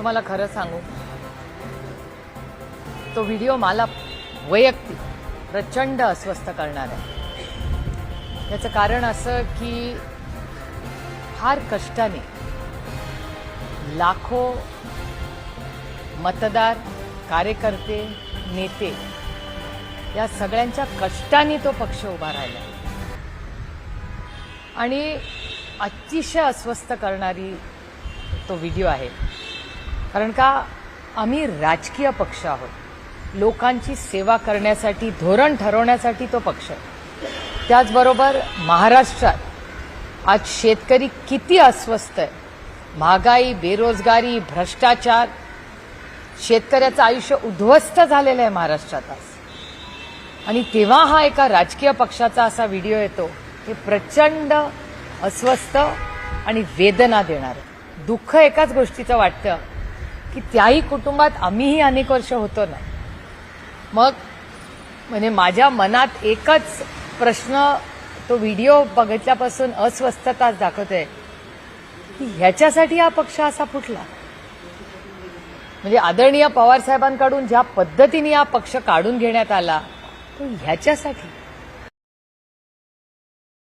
तुम्हाला खरं सांगू, तो व्हिडिओ मला वैयक्तिक प्रचंड अस्वस्थ करणार आहे। त्याचं कारण असं की फार कष्टाने लाखो मतदार, कार्यकर्ते, नेते या सगळ्यांच्या कष्टाने तो पक्ष उभा राहिला आणि अतिशय अस्वस्थ करणारी तो व्हिडिओ आहे। कारण का आम्ही राजकीय पक्ष आहोत, लोकांची सेवा करण्यासाठी, धोरण ठरवण्यासाठी तो पक्ष आहे। त्याचबरोबर महाराष्ट्रात आज शेतकरी किती अस्वस्थ आहे, महागाई, बेरोजगारी, भ्रष्टाचार, शेतकऱ्याचं आयुष्य उद्ध्वस्त झालेलं आहे महाराष्ट्रात आज। आणि तेव्हा हा एका राजकीय पक्षाचा असा व्हिडिओ येतो, हे प्रचंड अस्वस्थ आणि वेदना देणार आहे। दुःख एकाच गोष्टीचं वाटतं की त्याही कुटुंबात आम्हीही अनेक वर्ष होतो ना। मग म्हणजे माझ्या मनात एकच प्रश्न तो व्हिडिओ बघितल्यापासून अस्वस्थताच दाखवतोय की ह्याच्यासाठी हा पक्ष असा फुटला। म्हणजे आदरणीय पवार साहेबांकडून ज्या पद्धतीने हा पक्ष काढून घेण्यात आला तो ह्याच्यासाठी।